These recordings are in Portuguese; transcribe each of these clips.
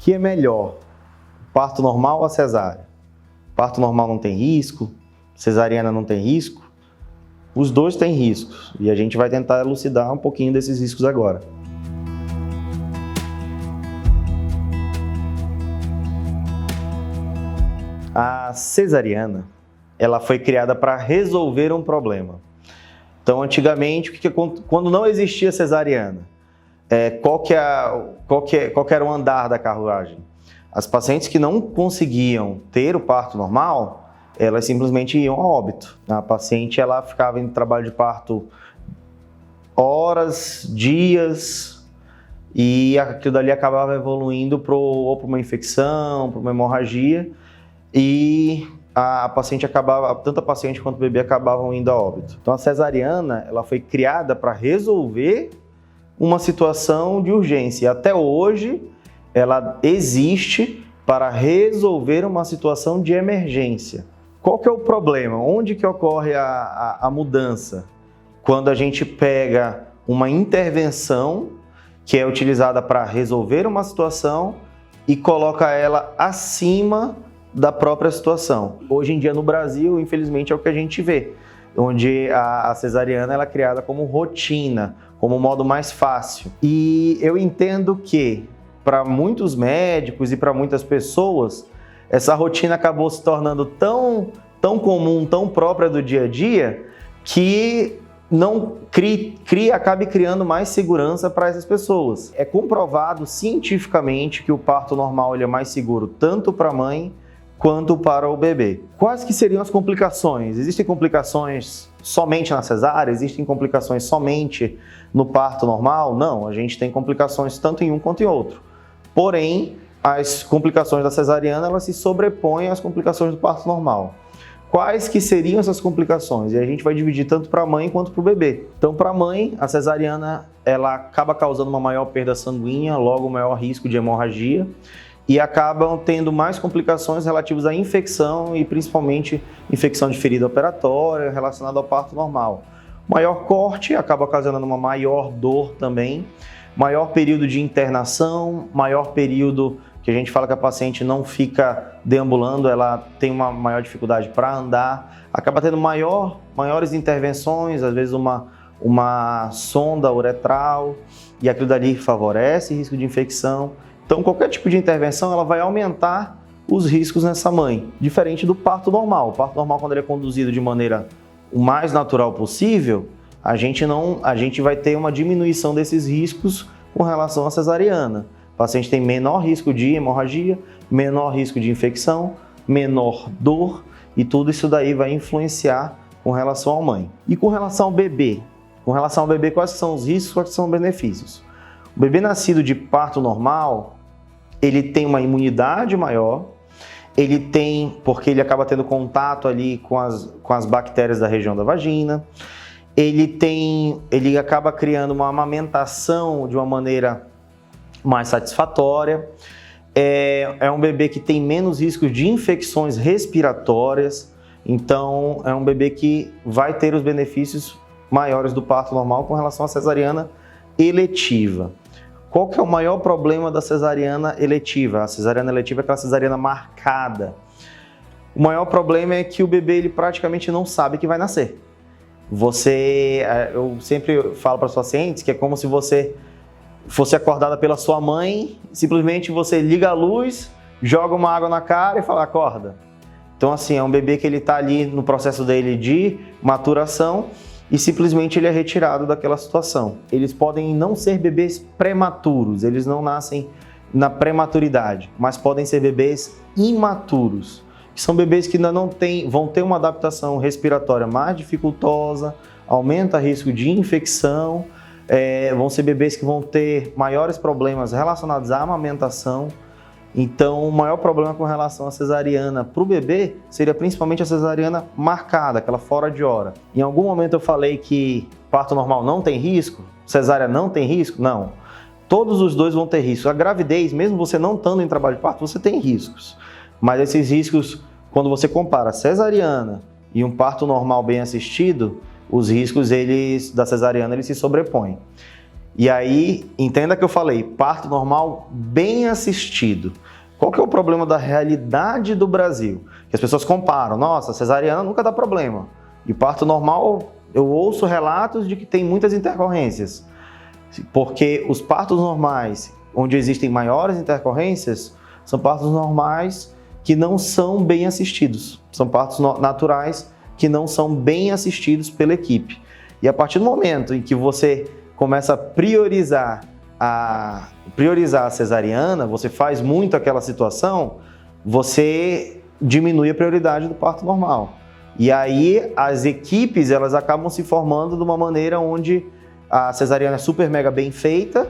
que é melhor? Parto normal ou a cesárea? Parto normal não tem risco? Cesariana não tem risco? Os dois têm riscos e a gente vai tentar elucidar um pouquinho desses riscos agora. A cesariana, ela foi criada para resolver um problema. Então, antigamente, quando não existia cesariana, qual que era o andar da carruagem? As pacientes que não conseguiam ter o parto normal, elas simplesmente iam a óbito. A paciente ela ficava em trabalho de parto horas, dias, e aquilo dali acabava evoluindo ou para uma infecção, para uma hemorragia, e a paciente acabava, tanto a paciente quanto o bebê acabavam indo a óbito. Então a cesariana ela foi criada para resolver uma situação de urgência. E até hoje ela existe para resolver uma situação de emergência. Qual que é o problema? Onde que ocorre a mudança? Quando a gente pega uma intervenção que é utilizada para resolver uma situação e coloca ela acima da própria situação. Hoje em dia no Brasil, infelizmente, é o que a gente vê, onde a cesariana ela é criada como rotina, como modo mais fácil. E eu entendo que para muitos médicos e para muitas pessoas, essa rotina acabou se tornando tão comum, tão própria do dia a dia, que não acabe criando mais segurança para essas pessoas. É comprovado cientificamente que o parto normal ele é mais seguro tanto para a mãe quanto para o bebê. Quais que seriam as complicações? Existem complicações somente na cesárea? Existem complicações somente no parto normal? Não, a gente tem complicações tanto em um quanto em outro. Porém, as complicações da cesariana elas se sobrepõem às complicações do parto normal. Quais que seriam essas complicações? E a gente vai dividir tanto para a mãe quanto para o bebê. Então, para a mãe, a cesariana ela acaba causando uma maior perda sanguínea, logo maior risco de hemorragia, e acabam tendo mais complicações relativas à infecção e principalmente infecção de ferida operatória relacionada ao parto normal. Maior corte acaba ocasionando uma maior dor também, maior período de internação, maior período que a gente fala que a paciente não fica deambulando, ela tem uma maior dificuldade para andar, acaba tendo maiores intervenções, às vezes uma sonda uretral, e aquilo dali favorece risco de infecção. Então, qualquer tipo de intervenção ela vai aumentar os riscos nessa mãe, diferente do parto normal. O parto normal, quando ele é conduzido de maneira o mais natural possível, a gente vai ter uma diminuição desses riscos com relação à cesariana. O paciente tem menor risco de hemorragia, menor risco de infecção, menor dor, e tudo isso daí vai influenciar com relação à mãe. E com relação ao bebê? Com relação ao bebê, quais são os riscos, quais são os benefícios? O bebê nascido de parto normal, ele tem uma imunidade maior, porque ele acaba tendo contato ali com as bactérias da região da vagina, ele acaba criando uma amamentação de uma maneira mais satisfatória, é um bebê que tem menos riscos de infecções respiratórias, então é um bebê que vai ter os benefícios maiores do parto normal com relação à cesariana eletiva. Qual que é o maior problema da cesariana eletiva? A cesariana eletiva é aquela cesariana marcada. O maior problema é que o bebê ele praticamente não sabe que vai nascer. Eu sempre falo para os pacientes que é como se você fosse acordada pela sua mãe, simplesmente você liga a luz, joga uma água na cara e fala, acorda. Então assim, é um bebê que ele está ali no processo dele de maturação e simplesmente ele é retirado daquela situação. Eles podem não ser bebês prematuros, eles não nascem na prematuridade, mas podem ser bebês imaturos, que são bebês que ainda vão ter uma adaptação respiratória mais dificultosa, aumenta o risco de infecção, vão ser bebês que vão ter maiores problemas relacionados à amamentação. Então, o maior problema com relação à cesariana para o bebê seria principalmente a cesariana marcada, aquela fora de hora. Em algum momento eu falei que parto normal não tem risco, cesárea não tem risco? Não. Todos os dois vão ter risco. A gravidez, mesmo você não estando em trabalho de parto, você tem riscos. Mas esses riscos, quando você compara cesariana e um parto normal bem assistido, os riscos da cesariana eles se sobrepõem. E aí, entenda que eu falei, parto normal bem assistido. Qual que é o problema da realidade do Brasil? Que as pessoas comparam, nossa, cesariana nunca dá problema. E parto normal, eu ouço relatos de que tem muitas intercorrências. Porque os partos normais, onde existem maiores intercorrências, são partos normais que não são bem assistidos. São partos naturais que não são bem assistidos pela equipe. E a partir do momento em que você começa a priorizar a cesariana, você faz muito aquela situação, você diminui a prioridade do parto normal. E aí as equipes elas acabam se formando de uma maneira onde a cesariana é super mega bem feita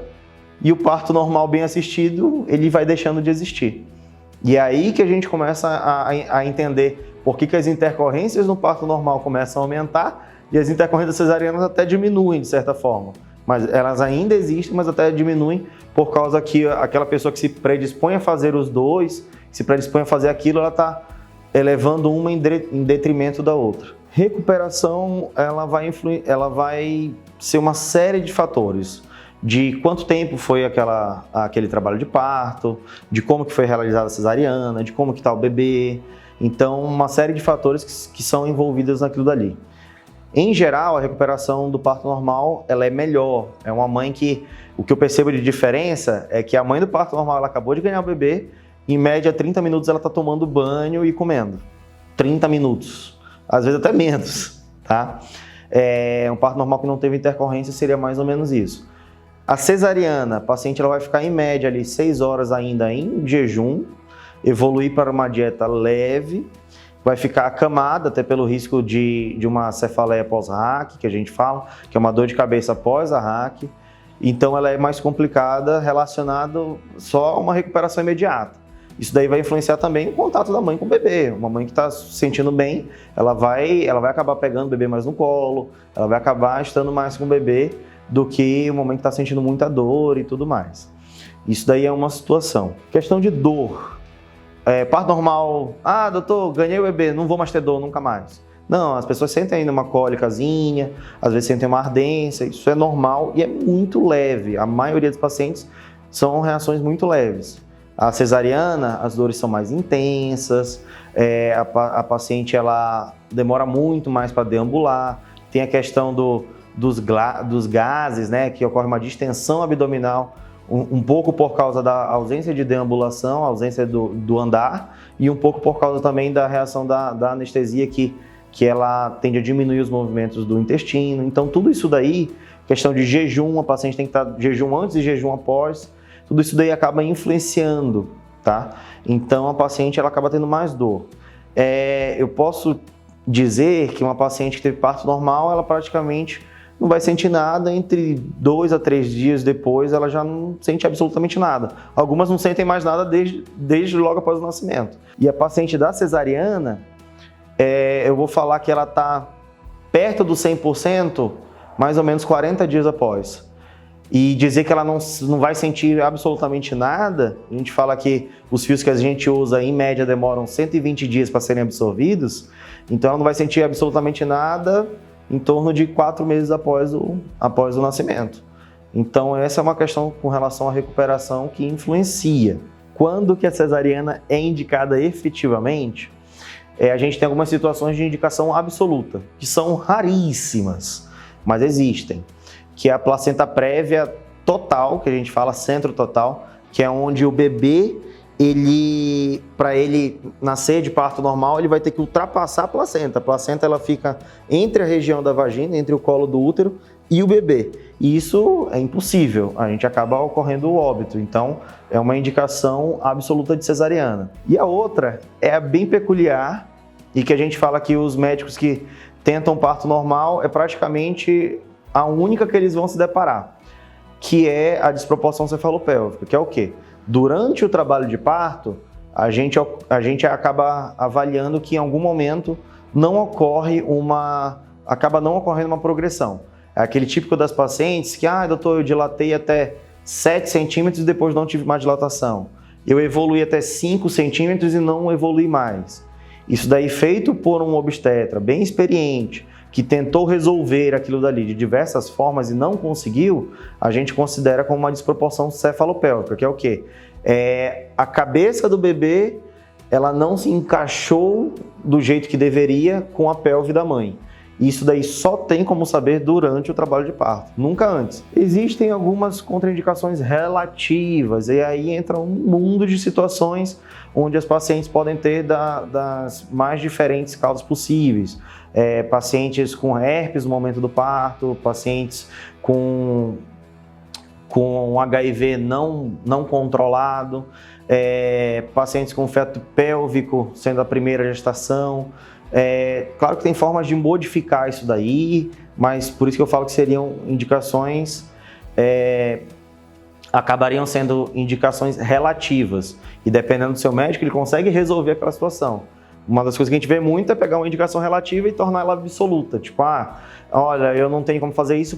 e o parto normal bem assistido ele vai deixando de existir. E é aí que a gente começa a entender por que as intercorrências no parto normal começam a aumentar e as intercorrências cesarianas até diminuem de certa forma. Mas elas ainda existem, mas até diminuem por causa que aquela pessoa que se predispõe a fazer os dois, se predispõe a fazer aquilo, ela está elevando uma em detrimento da outra. Recuperação, ela vai ser uma série de fatores. De quanto tempo foi aquele trabalho de parto, de como que foi realizada a cesariana, de como que está o bebê. Então, uma série de fatores que são envolvidos naquilo dali. Em geral, a recuperação do parto normal ela é melhor. É uma mãe que, o que eu percebo de diferença é que a mãe do parto normal ela acabou de ganhar o bebê, em média 30 minutos ela está tomando banho e comendo. 30 minutos, às vezes até menos, tá? Um parto normal que não teve intercorrência seria mais ou menos isso. A cesariana, a paciente ela vai ficar em média ali 6 horas ainda em jejum, evoluir para uma dieta leve, vai ficar acamada até pelo risco de uma cefaleia pós-RAC, que a gente fala, que é uma dor de cabeça após a RAC. Então ela é mais complicada relacionada só a uma recuperação imediata. Isso daí vai influenciar também o contato da mãe com o bebê. Uma mãe que está se sentindo bem, ela vai acabar pegando o bebê mais no colo, ela vai acabar estando mais com o bebê do que uma mãe que está sentindo muita dor e tudo mais. Isso daí é uma situação. Questão de dor. Parto normal, doutor, ganhei o bebê, não vou mais ter dor nunca mais. Não, as pessoas sentem ainda uma cólicazinha, às vezes sentem uma ardência, isso é normal e é muito leve. A maioria dos pacientes são reações muito leves. A cesariana, as dores são mais intensas, a paciente ela demora muito mais para deambular, tem a questão dos gases, né, que ocorre uma distensão abdominal, um pouco por causa da ausência de deambulação, ausência do andar, e um pouco por causa também da reação da anestesia que ela tende a diminuir os movimentos do intestino. Então tudo isso daí, questão de jejum, a paciente tem que estar jejum antes e jejum após, tudo isso daí acaba influenciando, tá? Então a paciente ela acaba tendo mais dor. Eu posso dizer que uma paciente que teve parto normal, ela praticamente não vai sentir nada, entre 2 a 3 dias depois ela já não sente absolutamente nada. Algumas não sentem mais nada desde logo após o nascimento. E a paciente da cesariana, eu vou falar que ela está perto do 100%, mais ou menos 40 dias após. E dizer que ela não vai sentir absolutamente nada, a gente fala que os fios que a gente usa em média demoram 120 dias para serem absorvidos, então ela não vai sentir absolutamente nada em torno de 4 meses após o nascimento. Então essa é uma questão com relação à recuperação que influencia. Quando que a cesariana é indicada efetivamente? A gente tem algumas situações de indicação absoluta, que são raríssimas, mas existem, que é a placenta prévia total, que a gente fala centro total, que é onde o bebê, para ele nascer de parto normal, ele vai ter que ultrapassar a placenta. A placenta ela fica entre a região da vagina, entre o colo do útero e o bebê. E isso é impossível, a gente acaba ocorrendo o óbito. Então, é uma indicação absoluta de cesariana. E a outra é bem peculiar e que a gente fala que os médicos que tentam parto normal é praticamente a única que eles vão se deparar, que é a desproporção cefalopélvica, que é o quê? Durante o trabalho de parto, a gente acaba avaliando que em algum momento acaba não ocorrendo uma progressão. É aquele típico das pacientes que, doutor, eu dilatei até 7 centímetros e depois não tive mais dilatação. Eu evoluí até 5 centímetros e não evolui mais. Isso daí feito por um obstetra bem experiente, que tentou resolver aquilo dali de diversas formas e não conseguiu, a gente considera como uma desproporção cefalopélvica, que é o quê? A cabeça do bebê, ela não se encaixou do jeito que deveria com a pelve da mãe. Isso daí só tem como saber durante o trabalho de parto, nunca antes. Existem algumas contraindicações relativas, e aí entra um mundo de situações onde as pacientes podem ter das mais diferentes causas possíveis. Pacientes com herpes no momento do parto, pacientes com HIV não controlado, pacientes com feto pélvico sendo a primeira gestação. Claro que tem formas de modificar isso daí, mas por isso que eu falo que seriam indicações, acabariam sendo indicações relativas, e dependendo do seu médico, ele consegue resolver aquela situação. Uma das coisas que a gente vê muito é pegar uma indicação relativa e tornar ela absoluta, tipo, olha, eu não tenho como fazer isso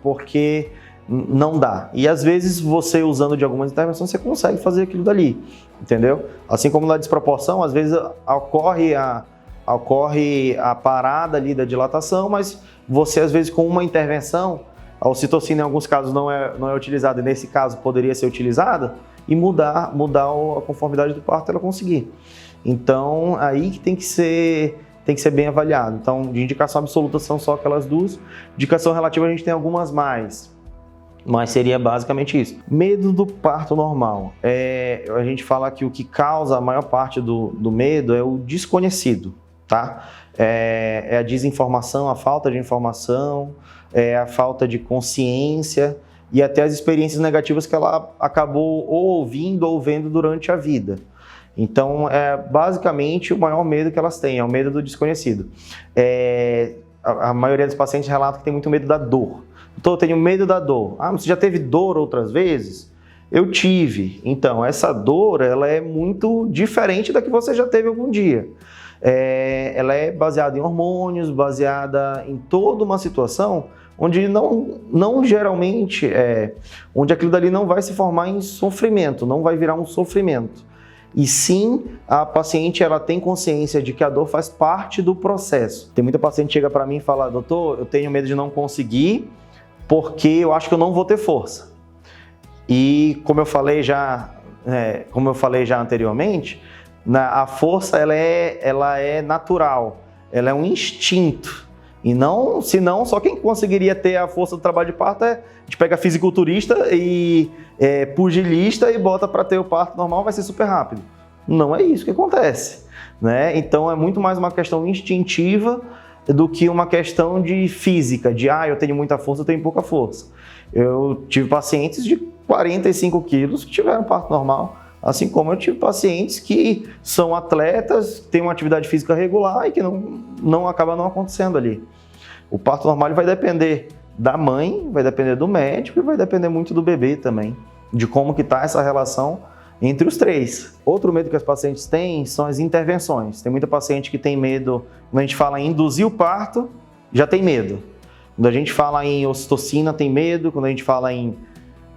porque não dá. E às vezes você usando de algumas intervenções, você consegue fazer aquilo dali, entendeu? Assim como na desproporção, às vezes ocorre a parada ali da dilatação, mas você às vezes com uma intervenção, a ocitocina em alguns casos não é utilizada, e nesse caso poderia ser utilizada, e mudar a conformidade do parto ela conseguir. Então aí que tem que ser bem avaliado. Então de indicação absoluta são só aquelas duas, indicação relativa a gente tem algumas mais. Mas seria basicamente isso. Medo do parto normal. A gente fala que o que causa a maior parte do medo é o desconhecido, tá? É a desinformação, a falta de informação, a falta de consciência e até as experiências negativas que ela acabou ou ouvindo ou vendo durante a vida. Então, basicamente, o maior medo que elas têm é o medo do desconhecido. A maioria dos pacientes relata que tem muito medo da dor. Então, eu tenho medo da dor. Você já teve dor outras vezes? Eu tive. Então, essa dor, ela é muito diferente da que você já teve algum dia. Ela é baseada em hormônios, baseada em toda uma situação onde não geralmente, onde aquilo dali não vai se formar em sofrimento, não vai virar um sofrimento. E sim, a paciente ela tem consciência de que a dor faz parte do processo. Tem muita paciente que chega para mim e fala, doutor, eu tenho medo de não conseguir, porque eu acho que eu não vou ter força. E como eu falei já anteriormente, a força ela é natural, ela é um instinto. E não, senão, só quem conseguiria ter a força do trabalho de parto a gente pega fisiculturista e pugilista e bota para ter o parto normal, vai ser super rápido. Não é isso que acontece, né? Então é muito mais uma questão instintiva do que uma questão de física, de eu tenho muita força, eu tenho pouca força. Eu tive pacientes de 45 quilos que tiveram parto normal, assim como eu tive pacientes que são atletas, têm uma atividade física regular e que acaba não acontecendo ali. O parto normal vai depender da mãe, vai depender do médico e vai depender muito do bebê também, de como que está essa relação entre os três. Outro medo que as pacientes têm são as intervenções. Tem muita paciente que tem medo, quando a gente fala em induzir o parto, já tem medo. Quando a gente fala em ocitocina, tem medo. Quando a gente fala em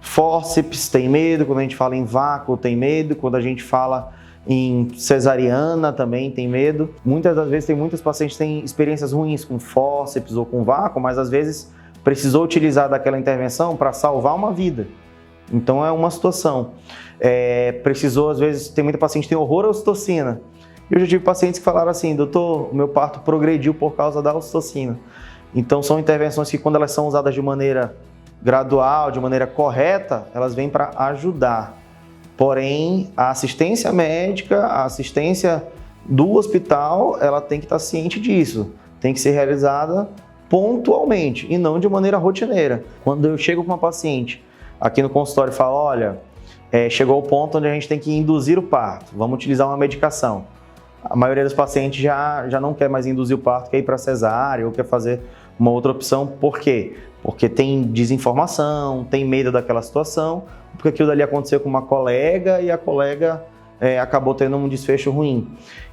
fórceps, tem medo. Quando a gente fala em vácuo, tem medo. Quando a gente fala em cesariana, também tem medo. Muitas das vezes, muitas pacientes têm experiências ruins com fórceps ou com vácuo, mas às vezes precisou utilizar daquela intervenção para salvar uma vida. Então é uma situação. Precisou, às vezes, tem muita paciente que tem horror à ocitocina. Eu já tive pacientes que falaram assim, doutor, o meu parto progrediu por causa da ocitocina. Então são intervenções que quando elas são usadas de maneira gradual, de maneira correta, elas vêm para ajudar. Porém, a assistência médica, a assistência do hospital, ela tem que estar ciente disso. Tem que ser realizada pontualmente e não de maneira rotineira. Quando eu chego com uma paciente aqui no consultório e falo, olha, chegou ao ponto onde a gente tem que induzir o parto, vamos utilizar uma medicação. A maioria dos pacientes já não quer mais induzir o parto, quer ir para cesárea ou quer fazer uma outra opção. Por quê? Porque tem desinformação, tem medo daquela situação, porque aquilo dali aconteceu com uma colega e a colega acabou tendo um desfecho ruim.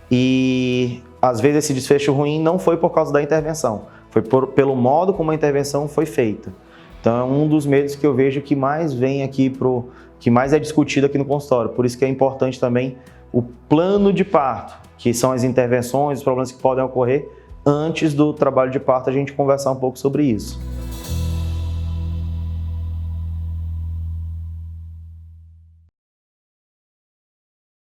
E às vezes esse desfecho ruim não foi por causa da intervenção, foi pelo modo como a intervenção foi feita. Então é um dos medos que eu vejo que mais vem aqui que mais é discutido aqui no consultório. Por isso que é importante também o plano de parto, que são as intervenções, os problemas que podem ocorrer antes do trabalho de parto a gente conversar um pouco sobre isso.